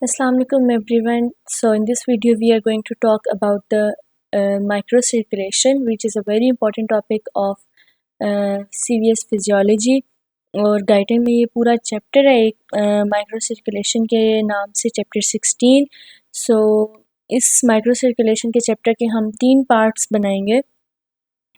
Assalamu alaikum everyone. So in this video we are going to talk about the microcirculation, which is a very important topic of CVS physiology. और guider में ये पूरा chapter है एक माइक्रोसर्कुलेशन के नाम से चैप्टर 16। सो इस माइक्रोसर्कुलेशन के चैप्टर के हम 3 पार्ट्स बनाएंगे,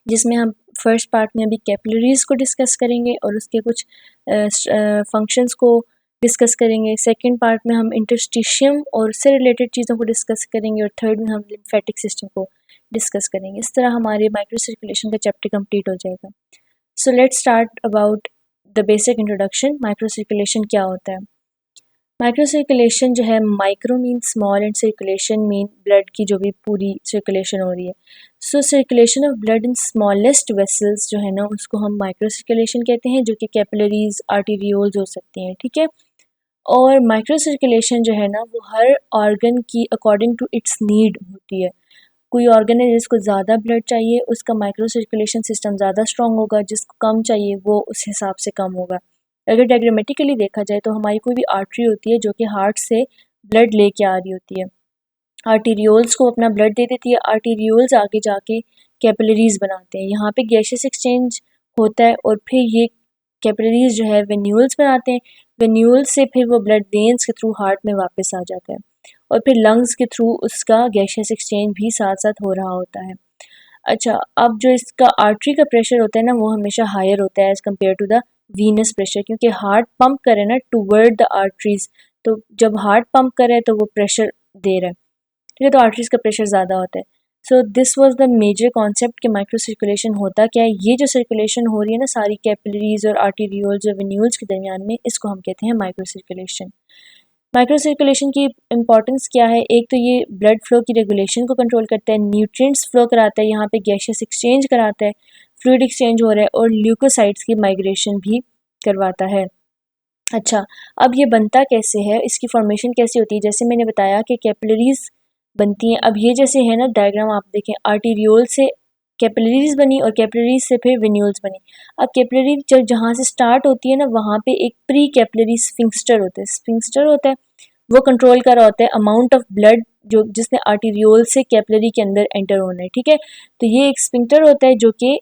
जिसमें हम फर्स्ट पार्ट में अभी कैपिलरीज़ को डिस्कस करेंगे और उसके कुछ फंक्शंस को डिस्कस करेंगे। सेकंड पार्ट में हम इंटरस्टिशियम और उससे रिलेटेड चीज़ों को डिस्कस करेंगे और थर्ड में हम लिम्फेटिक सिस्टम को डिस्कस करेंगे। इस तरह हमारे माइक्रो सर्कुलेशन का चैप्टर कंप्लीट हो जाएगा। So let's start about the basic introduction. Micro circulation क्या होता है? माइक्रो सर्कुलेशन जो है, micro mean small and circulation mean blood की जो भी पूरी सर्कुलेशन हो रही है। So circulation of blood in smallest vessels जो है ना, उसको हम माइक्रो सर्कुलेशन कहते हैं, जो कि कैपिलरीज आर्टेरियोल्स हो सकती हैं, ठीक है। और माइक्रो सर्कुलेशन जो है ना, वो हर ऑर्गन की अकॉर्डिंग टू इट्स नीड होती है। कोई ऑर्गन है जिसको ज़्यादा ब्लड चाहिए, उसका माइक्रो सर्कुलेशन सिस्टम ज़्यादा स्ट्रॉन्ग होगा, जिसको कम चाहिए वो उस हिसाब से कम होगा। अगर डायग्रामेटिकली देखा जाए तो हमारी कोई भी आर्टरी होती है जो कि हार्ट से ब्लड लेके आ रही होती है, आर्टीरियोल्स को अपना ब्लड दे देती है, आर्टीरियोल्स आगे जाके कैपिलरीज बनाते हैं, यहाँ पे गैसेस एक्सचेंज होता है और फिर ये कैपिलरीज जो है वेन्यूल्स बनाते हैं, वेन्यूल्स से फिर वो ब्लड वेन्स के थ्रू हार्ट में वापस आ जाता है और फिर लंग्स के थ्रू उसका गैसेस एक्सचेंज भी साथ साथ हो रहा होता है। अच्छा, अब जो इसका आर्टरी का प्रेशर होता है ना, वो हमेशा हायर होता है as compare to the venous pressure, क्योंकि हार्ट पंप करे ना टूवर्ड द आर्टरीज, तो जब हार्ट पंप करे तो वो प्रेशर दे रहा है, ठीक है, तो आर्टरीज का प्रेशर ज़्यादा होता है। So this was the major concept कि माइक्रो सर्कुलेशन होता क्या है। ये जो सर्कुलेशन हो रही है ना सारी कैपिलरीज और आर्टीरियोल्स और वेन्यूल्स के दरमियान में, इसको हम कहते हैं माइक्रो सर्कुलेशन। माइक्रो सर्कुलेशन की इंपॉर्टेंस क्या है? एक तो ये ब्लड फ्लो की रेगुलेशन को कंट्रोल करता है, न्यूट्रिएंट्स फ्लो कराता है, यहाँ पे गैसेस एक्सचेंज कराता है, फ्लूइड एक्सचेंज हो रहा है और ल्यूकोसाइट्स की माइग्रेशन भी करवाता है। अच्छा, अब ये बनता कैसे है, इसकी फॉर्मेशन कैसे होती है? जैसे मैंने बताया कि कैपिलरीज बनती हैं। अब ये जैसे है ना डायग्राम, आप देखें, आर्टीरियोल से कैपिलरीज बनी और कैपिलरीज से फिर वेन्यूल्स बनी। अब कैपिलरी जब जहाँ से स्टार्ट होती है ना, वहाँ पे एक प्री कैपिलरी स्फिंक्टर होता है, स्फिंक्टर होता है, वो कंट्रोल कर रहा होता है अमाउंट ऑफ ब्लड जो जिसने आर्टीरियोल से कैपिलरी के अंदर एंटर होना है, ठीक है। तो ये एक स्फिंक्टर होता है जो कि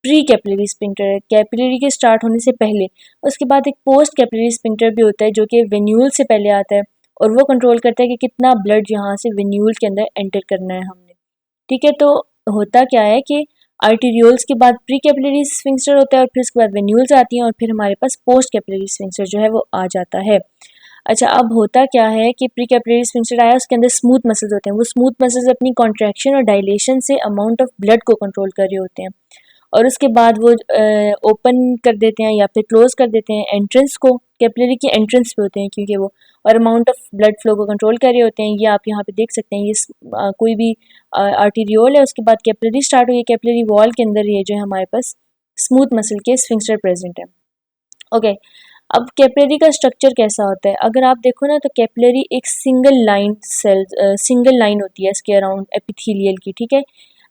प्री कैपिलरी स्फिंक्टर है, कैपिलरी के स्टार्ट होने से पहले। उसके बाद एक पोस्ट कैपिलरी स्फिंक्टर भी होता है जो कि वेन्यूल से पहले आता है और वो कंट्रोल करता है कि कितना ब्लड यहाँ से वेन्यूल के अंदर एंटर करना है हमने, ठीक है। तो होता क्या है कि आर्टीरियोल्स के बाद प्री कैपिलरी स्फिंक्टर होता है और फिर उसके बाद वेन्यूल्स आती हैं और फिर हमारे पास पोस्ट कैपिलरी स्फिंक्टर जो है वो आ जाता है। अच्छा, अब होता क्या है कि प्री कैपिलरी स्फिंक्टर आया, उसके अंदर स्मूथ मसल्स होते हैं, वो स्मूथ मसल्स अपनी कॉन्ट्रैक्शन और डायलेशन से अमाउंट ऑफ ब्लड को कंट्रोल कर रहे होते हैं और उसके बाद वो ओपन कर देते हैं या फिर क्लोज कर देते हैं एंट्रेंस को, कैपिलरी की एंट्रेंस पे होते हैं क्योंकि वो, और अमाउंट ऑफ ब्लड फ्लो को कंट्रोल कर रहे होते हैं। ये आप यहाँ पे देख सकते हैं, ये कोई भी आर्टीरियोल है, उसके बाद कैपिलरी स्टार्ट हुई है, कैपिलरी वॉल के अंदर ये जो है हमारे पास स्मूथ मसल के स्फिंक्टर प्रेजेंट है। ओके, अब कैपिलरी का स्ट्रक्चर कैसा होता है? अगर आप देखो ना, तो कैपिलरी एक single line cell, single line होती है इसके अराउंड एपिथेलियल की, ठीक है,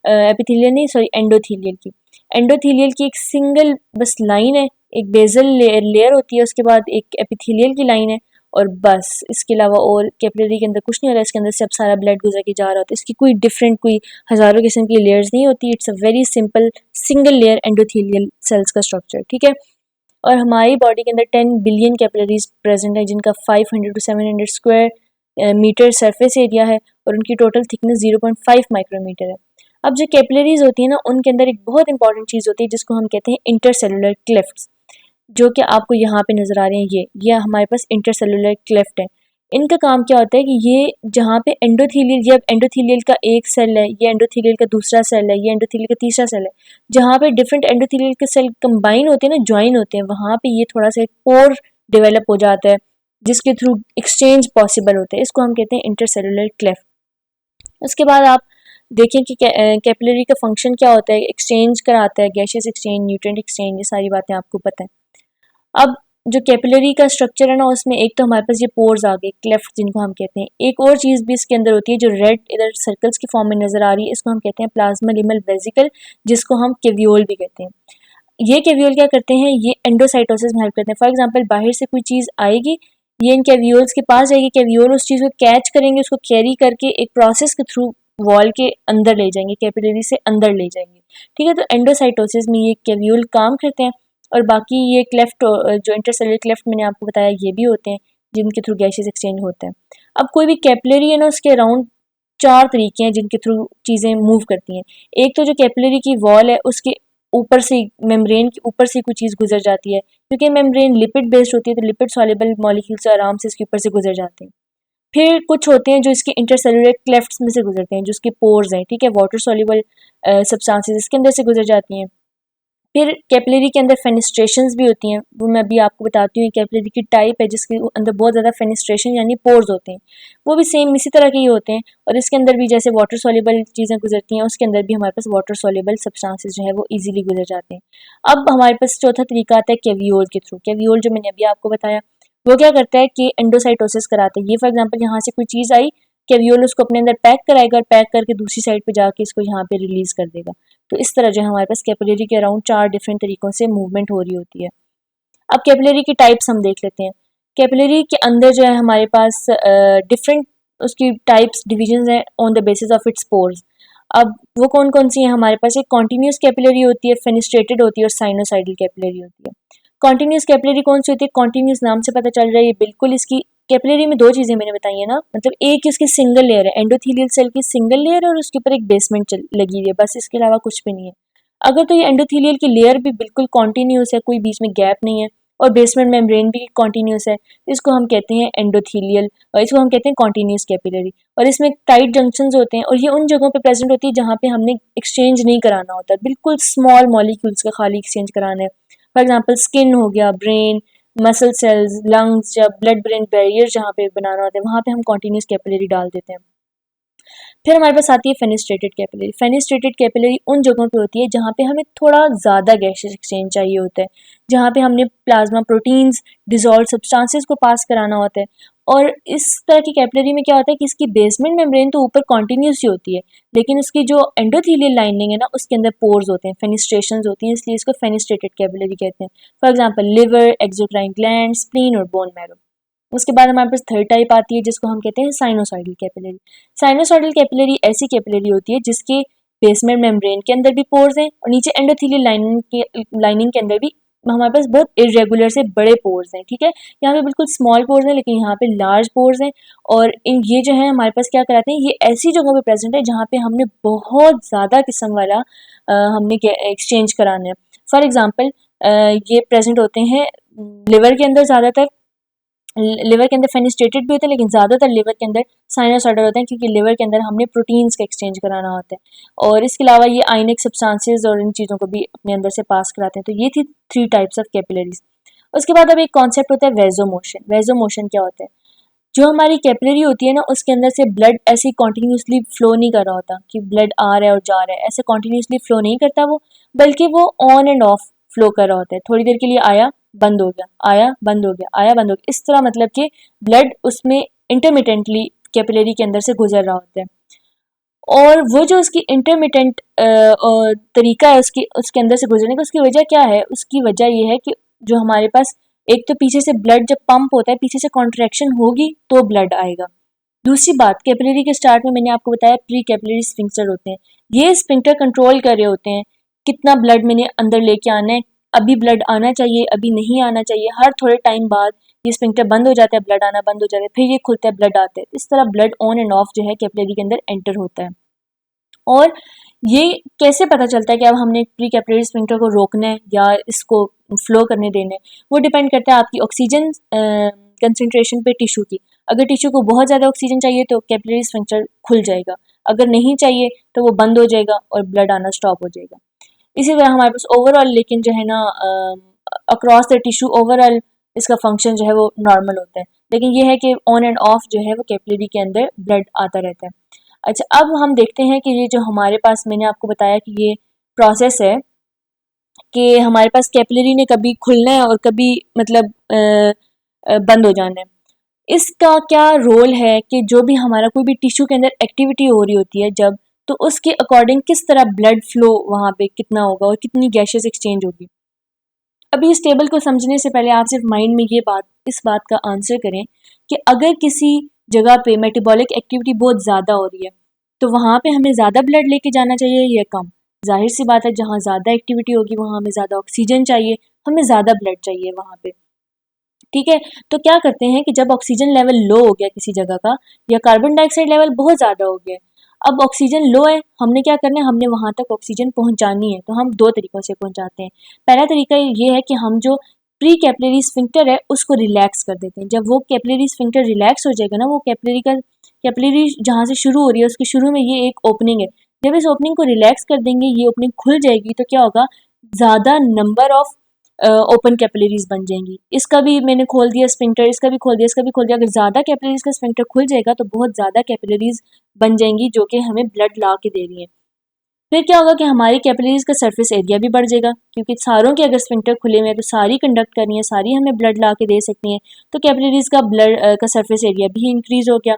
एपिथेलियल नहीं, सॉरी, एंडोथेलियल की। एंडोथेलियल की एक सिंगल बस लाइन है, एक बेजल लेयर होती है, उसके बाद एक एपिथेलियल की लाइन है और बस इसके अलावा और कैपिलरी के अंदर कुछ नहीं हो रहा है। इसके अंदर से अब सारा ब्लड गुजर के जा रहा होता है, इसकी कोई डिफरेंट, कोई हज़ारों किस्म की लेयर्स नहीं होती। It's a very simple single layer endothelial cells का स्ट्रक्चर, ठीक है। और हमारी बॉडी के अंदर 10 बिलियन कैपिलरीज प्रेजेंट है, जिनका 500 to 700 square metre surface area है और उनकी टोटल थिकनेस 0.5 माइक्रोमीटर है। अब जो कैपिलरीज होती है ना, उनके अंदर एक बहुत इंपॉर्टेंट चीज़ होती है जिसको हम कहते हैं इंटरसेलुलर क्लेफ्ट्स, जो कि आपको यहाँ पे नज़र आ रहे हैं। ये हमारे पास इंटरसेलुलर क्लेफ्ट है। इनका काम क्या होता है कि ये जहाँ पे एंडोथेलियल, ये एंडोथेलियल का एक सेल है, ये एंडोथेलियल का दूसरा सेल है, ये एंडोथेलियल का तीसरा सेल है, जहाँ पे डिफरेंट एंडोथेलियल के सेल कंबाइन होते हैं ना, ज्वाइन होते हैं, वहाँ पे ये थोड़ा सा एक पोर डेवलप हो जाता है जिसके थ्रू एक्सचेंज पॉसिबल होता है। इसको हम कहते हैं इंटरसेलुलर क्लेफ्ट। उसके बाद आप देखें कि कैपिलरी का फंक्शन क्या होता है, एक्सचेंज कराता है, गैसेस एक्सचेंज, न्यूट्रिएंट एक्सचेंज, ये सारी बातें आपको पता है। अब जो कैपिलरी का स्ट्रक्चर है ना, उसमें एक तो हमारे पास ये पोर्स आ गए, क्लेफ्ट जिनको हम कहते हैं। एक और चीज़ भी इसके अंदर होती है जो रेड इधर सर्कल्स की फॉर्म में नज़र आ रही है, इसको हम कहते हैं प्लाज्मा लिमल वेसिकल, जिसको हम केवियोल भी कहते हैं। ये केवियोल क्या करते हैं, ये एंडोसाइटोसिस में हेल्प करते हैं। फॉर एग्जांपल, बाहर से कोई चीज़ आएगी, ये इन कैवियोल्स के पास जाएगी, कैवियोल उस चीज़ को कैच करेंगे, उसको कैरी करके एक प्रोसेस के थ्रू वॉल के अंदर ले जाएंगे, कैपिलरी से अंदर ले जाएंगे। ठीक है, तो एंडोसाइटोसिस में ये कैवियोल काम करते हैं। और बाकी ये क्लेफ्ट जो इंटरसेलुलर क्लेफ्ट मैंने आपको बताया ये भी होते हैं जिनके थ्रू गैसेस एक्सचेंज होते हैं। अब कोई भी कैपिलरी है ना, उसके अराउंड 4 तरीके हैं जिनके थ्रू चीज़ें मूव करती हैं। एक तो जो कैपिलरी की वॉल है उसके ऊपर से, मेम्ब्रेन के ऊपर से कोई चीज़ गुजर जाती है, क्योंकि मेम्ब्रेन लिपिड बेस्ड होती है तो लिपिड सॉल्युबल मॉलिक्यूल्स आराम से इसके ऊपर से गुजर जाते हैं। फिर कुछ होते हैं जो इसके इंटरसेलुलर क्लेफ्ट्स में से गुजरते हैं, जो इसके पोर्स हैं, ठीक है, वाटर सॉल्युबल सब्सटेंसेस इसके अंदर से गुजर जाती हैं। फिर कैपिलरी के अंदर फेनिस्ट्रेशंस भी होती हैं, वो मैं अभी आपको बताती हूँ। कैपिलरी की टाइप है जिसके अंदर बहुत ज़्यादा फेनिस्ट्रेशन यानी पोर्स होते हैं, वो भी सेम इसी तरह के ही होते हैं। और इसके अंदर भी जैसे वाटर सॉल्युबल चीज़ें गुजरती हैं, उसके अंदर भी हमारे पास वाटर सॉल्युबल सब्सटेंसेस जो है वो इजीली गुजर जाते हैं। अब हमारे पास चौथा तरीका आता है कैवियोल के थ्रू। कैवियोल जो मैंने अभी आपको बताया वो क्या करता है कि एंडोसाइटोसिस कराता है। ये फॉर एग्जाम्पल यहाँ से कोई चीज़ आई, कैवियोल उसको अपने अंदर पैक कराएगा और पैक करके दूसरी साइड पे जाके इसको यहाँ पे रिलीज कर देगा। तो इस तरह जो है हमारे पास कैपिलरी के अराउंड 4 डिफरेंट तरीकों से मूवमेंट हो रही होती है। अब कैपिलरी की टाइप्स हम देख लेते हैं। कैपिलरी के अंदर जो है हमारे पास डिफरेंट उसकी टाइप्स डिविजन है on the basis of its pores. अब वो कौन कौन सी है हमारे पास? एक कॉन्टिन्यूस कैपिलरी होती है, फेनिस्ट्रेटेड होती है और साइनोसाइडल कैपिलरी होती है। कॉन्टिन्यूस कैपिलरी कौन सी होती है? कॉन्टिन्यूस नाम से पता चल रहा है ये बिल्कुल इसकी कैपिलरी में दो चीज़ें मैंने बताई है ना, मतलब एक इसकी सिंगल लेयर है, एंडोथेलियल सेल की सिंगल लेयर है और उसके ऊपर एक बेसमेंट लगी हुई है, बस इसके अलावा कुछ भी नहीं है। अगर तो ये एंडोथेलियल की लेयर भी बिल्कुल कॉन्टिन्यूस है, कोई बीच में गैप नहीं है और बेसमेंट मेम्ब्रेन भी कॉन्टिन्यूस है, इसको हम कहते हैं एंडोथेलियल और इसको हम कहते हैं कॉन्टिन्यूस कैपिलरी। और इसमें टाइट जंक्शंस होते हैं और ये उन जगहों पे प्रेजेंट होती है जहाँ पे हमने एक्सचेंज नहीं कराना होता, बिल्कुल स्मॉल मॉलिक्यूल्स का खाली एक्सचेंज कराना है। फॉर एग्जाम्पल स्किन हो गया, ब्रेन, मसल सेल्स, लंग्स, या ब्लड ब्रेन बैरियर जहाँ पे बनाना होता है वहाँ पे हम कॉन्टिन्यूस कैपिलरी डाल देते हैं। फिर हमारे पास आती है फेनिस्ट्रेटेड कैपिलरी। फेनिस्ट्रेटेड कैपिलरी उन जगहों पे होती है जहाँ पे हमें थोड़ा ज़्यादा गैसेस एक्सचेंज चाहिए होता है, जहाँ पे हमने प्लाज्मा प्रोटीन्स, डिजॉल्व सब्सटेंसेस को पास कराना होता है। और इस तरह की कैपिलरी में क्या होता है कि इसकी बेसमेंट मेम्ब्रेन तो ऊपर कॉन्टिन्यूस ही होती है, लेकिन उसकी जो एंडोथेलियल लाइनिंग है ना उसके अंदर पोर्स होते हैं, फेनिस्ट्रेशंस होती हैं, इसलिए इसको फेनिस्ट्रेटेड कैपिलरी कहते हैं। For example liver, exocrine gland, spleen और बोन मैरो। उसके बाद हमारे पास थर्ड टाइप आती है जिसको हम कहते हैं साइनोसॉइडल कैपिलरी। साइनोसॉइडल कैपिलरी ऐसी कैपिलरी होती है जिसके बेसमेंट मेम्ब्रेन के अंदर भी पोर्स हैं और नीचे एंडोथेलियल लाइनिंग के अंदर भी हमारे पास बहुत इरेगुलर से बड़े पोर्स हैं। ठीक है, यहाँ पे बिल्कुल स्मॉल पोर्स हैं लेकिन यहाँ पे लार्ज पोर्स हैं। और इन ये जो है हमारे पास क्या कराते हैं, ये ऐसी जगहों पे प्रेजेंट है जहाँ पे हमने बहुत ज़्यादा किस्म वाला हमने एक्सचेंज कराना है। फॉर एग्जाम्पल ये प्रेजेंट होते हैं लिवर के अंदर ज़्यादातर। लिवर के अंदर फेनिस्ट्रेटेड भी होते हैं लेकिन ज़्यादातर लिवर के अंदर साइनोसॉइडल होते हैं, क्योंकि लिवर के अंदर हमने प्रोटीन्स का एक्सचेंज कराना होता है। और इसके अलावा ये आयनिक सब्सटेंसेस और इन चीज़ों को भी अपने अंदर से पास कराते हैं। तो ये थी 3 टाइप्स ऑफ कैपिलरीज। उसके बाद अब एक कॉन्सेप्ट होता है वेजोमोशन। वेजोमोशन क्या होता है? जो हमारी कैपिलरी होती है ना उसके अंदर से ब्लड ऐसे कंटिन्यूसली फ्लो नहीं कर रहा होता कि ब्लड आ रहा है और जा रहा है, ऐसे कंटिन्यूसली फ्लो नहीं करता वो, बल्कि वो ऑन एंड ऑफ फ्लो कर रहा होता है। थोड़ी देर के लिए आया, बंद हो गया, आया, बंद हो गया, आया, बंद हो गया, इस तरह मतलब कि ब्लड उसमें इंटरमिटेंटली कैपिलरी के अंदर से गुजर रहा होता है। और वो जो उसकी इंटरमिटेंट तरीका है उसकी उसके अंदर से गुजरने का, उसकी वजह क्या है? उसकी वजह ये है कि जो हमारे पास एक तो पीछे से ब्लड जब पंप होता है, पीछे से कॉन्ट्रैक्शन होगी तो ब्लड आएगा। दूसरी बात, कैपिलरी के स्टार्ट में मैंने आपको बताया प्री कैपिलरी स्फिंक्टर होते हैं। ये स्फिंक्टर कंट्रोल कर रहे होते हैं कितना ब्लड मैंने अंदर लेके आना है, अभी ब्लड आना चाहिए, अभी नहीं आना चाहिए। हर थोड़े टाइम बाद ये स्फिंक्टर बंद हो जाता है, ब्लड आना बंद हो जाता है, फिर ये खुलता है, ब्लड आता है। इस तरह ब्लड ऑन एंड ऑफ जो है कैपिलरी के अंदर एंटर होता है। और ये कैसे पता चलता है कि अब हमने प्री कैपिलरी स्फिंक्टर को रोकना है या इसको फ्लो करने देना है? वो डिपेंड करता है आपकी ऑक्सीजन कंसंट्रेशन पे टिश्यू की। अगर टिश्यू को बहुत ज़्यादा ऑक्सीजन चाहिए तो कैपिलरी स्फिंक्टर खुल जाएगा, अगर नहीं चाहिए तो वो बंद हो जाएगा और ब्लड आना स्टॉप हो जाएगा। इसी तरह हमारे पास ओवरऑल लेकिन जो है ना अक्रॉस द टिश्यू ओवरऑल इसका फंक्शन जो है वो नॉर्मल होता है, लेकिन ये है कि ऑन एंड ऑफ जो है वो कैपिलरी के अंदर ब्लड आता रहता है। अच्छा, अब हम देखते हैं कि ये जो हमारे पास मैंने आपको बताया कि ये प्रोसेस है कि हमारे पास कैपिलरी ने कभी खुलना है और कभी मतलब बंद हो जाना है। इसका क्या रोल है कि जो भी हमारा कोई भी टिश्यू के अंदर एक्टिविटी हो रही होती है जब, तो उसके अकॉर्डिंग किस तरह ब्लड फ्लो वहाँ पे कितना होगा और कितनी गैसेस एक्सचेंज होगी। अभी इस टेबल को समझने से पहले आप सिर्फ माइंड में इस बात का आंसर करें कि अगर किसी जगह पे मेटाबॉलिक एक्टिविटी बहुत ज़्यादा हो रही है तो वहाँ पे हमें ज़्यादा ब्लड लेके जाना चाहिए या कम। जाहिर सी बात है, जहाँ ज़्यादा एक्टिविटी होगी वहाँ हमें ज़्यादा ऑक्सीजन चाहिए, हमें ज़्यादा ब्लड चाहिए वहाँ पे। ठीक है, तो क्या करते हैं कि जब ऑक्सीजन लेवल लो हो गया किसी जगह का, या कार्बन डाइऑक्साइड लेवल बहुत ज़्यादा हो गया, अब ऑक्सीजन लो है, हमने क्या करना है, हमने वहाँ तक ऑक्सीजन पहुँचानी है। तो हम दो तरीक़ों से पहुँचाते हैं। पहला तरीका ये है कि हम जो प्री कैपिलरी स्फिंक्टर है उसको रिलैक्स कर देते हैं। जब वो कैपिलरी स्फिंक्टर रिलैक्स हो जाएगा ना, वो कैपिलरी जहाँ से शुरू हो रही है उसके शुरू में ये एक ओपनिंग है, जब इस ओपनिंग को रिलैक्स कर देंगे, ये ओपनिंग खुल जाएगी, तो क्या होगा, ज़्यादा नंबर ऑफ ओपन कैपिलरीज बन जाएंगी। इसका भी मैंने खोल दिया स्फिंक्टर, इसका भी खोल दिया, इसका भी खोल दिया। अगर ज़्यादा कैपिलरीज का स्फिंक्टर खुल जाएगा तो बहुत ज़्यादा कैपिलरीज बन जाएंगी जो कि हमें ब्लड ला के दे रही हैं। फिर क्या होगा कि हमारी कैपिलरीज का सरफेस एरिया भी बढ़ जाएगा, क्योंकि सारों के अगर स्फिंक्टर खुले हुए हैं तो सारी कंडक्ट कर रही हैं, सारी हमें ब्लड ला के दे सकती हैं, तो कैपिलरीज का ब्लड का सरफेस एरिया भी इंक्रीज हो गया।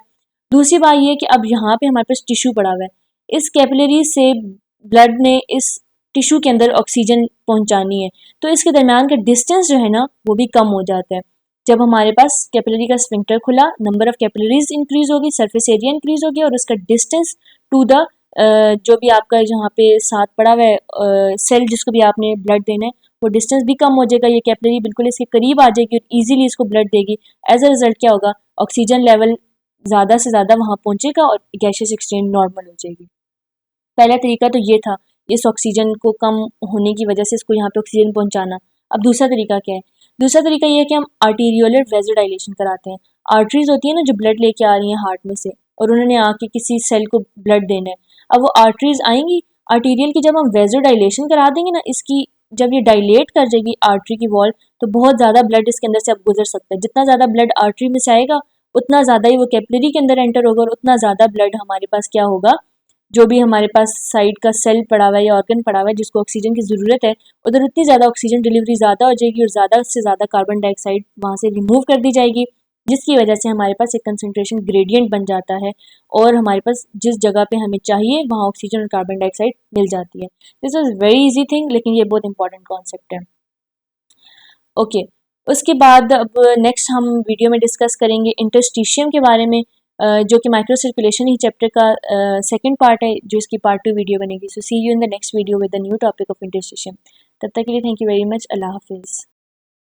दूसरी बात ये है कि अब यहाँ पे हमारे पास टिश्यू पड़ा हुआ है, इस कैपिलरी से ब्लड ने इस टिश्यू के अंदर ऑक्सीजन पहुंचानी है, तो इसके दरमियान का डिस्टेंस जो है ना वो भी कम हो जाता है। जब हमारे पास कैपिलरी का स्फिंक्टर खुला, नंबर ऑफ कैपिलरीज इंक्रीज होगी, सरफेस एरिया इंक्रीज हो गया, और उसका डिस्टेंस टू द जो भी आपका जहाँ पे साथ पड़ा हुआ है सेल जिसको भी आपने ब्लड देना है, वो डिस्टेंस भी कम हो जाएगा। ये कैपिलरी बिल्कुल इसके करीब आ जाएगी और ईजिली इसको ब्लड देगी। एज अ रिजल्ट क्या होगा, ऑक्सीजन लेवल ज़्यादा से ज़्यादा वहाँ पहुँचेगा और गैसियस एक्सचेंज नॉर्मल हो जाएगी। पहला तरीका तो ये था, इस ऑक्सीजन को कम होने की वजह से इसको यहाँ पे ऑक्सीजन पहुँचाना। अब दूसरा तरीका क्या है, दूसरा तरीका ये है कि हम आर्टीरियोलर वेज़ोडाइलेशन कराते हैं। आर्टरीज होती है ना जो ब्लड लेके आ रही हैं हार्ट में से, और उन्होंने आके किसी सेल को ब्लड देना है। अब वो आर्टरीज आएंगी, आर्टीरियल की जब हम वेज़ोडाइलेशन करा देंगे ना, इसकी जब ये डायलेट कर जाएगी आर्टरी की वॉल, तो बहुत ज़्यादा ब्लड इसके अंदर से अब गुजर सकता है। जितना ज़्यादा ब्लड आर्टरी में से आएगा उतना ज़्यादा ही वो कैपिलरी के अंदर एंटर होगा, और उतना ज़्यादा ब्लड हमारे पास क्या होगा, जो भी हमारे पास साइड का सेल पड़ा हुआ है या ऑर्गन पड़ा हुआ है जिसको ऑक्सीजन की ज़रूरत है, उधर उतनी ज़्यादा ऑक्सीजन डिलीवरी ज़्यादा हो जाएगी और ज़्यादा से ज़्यादा कार्बन डाइऑक्साइड वहाँ से रिमूव कर दी जाएगी, जिसकी वजह से हमारे पास एक कंसनट्रेशन ग्रेडियंट बन जाता है और हमारे पास जिस जगह पे हमें चाहिए वहाँ ऑक्सीजन और कार्बन डाइऑक्साइड मिल जाती है। This is very easy thing, लेकिन ये बहुत इंपॉर्टेंट कॉन्सेप्ट है। ओके, उसके बाद अब नेक्स्ट हम वीडियो में डिस्कस करेंगे इंटरस्टिशियम के बारे में, जो कि माइक्रो सर्कुलेशन ही चैप्टर का सेकंड पार्ट है, जो इसकी पार्ट 2 वीडियो बनेगी। So see you in the next video with the new topic of interstitium. तब तक के लिए थैंक यू वेरी मच। अल्लाह हाफिज़।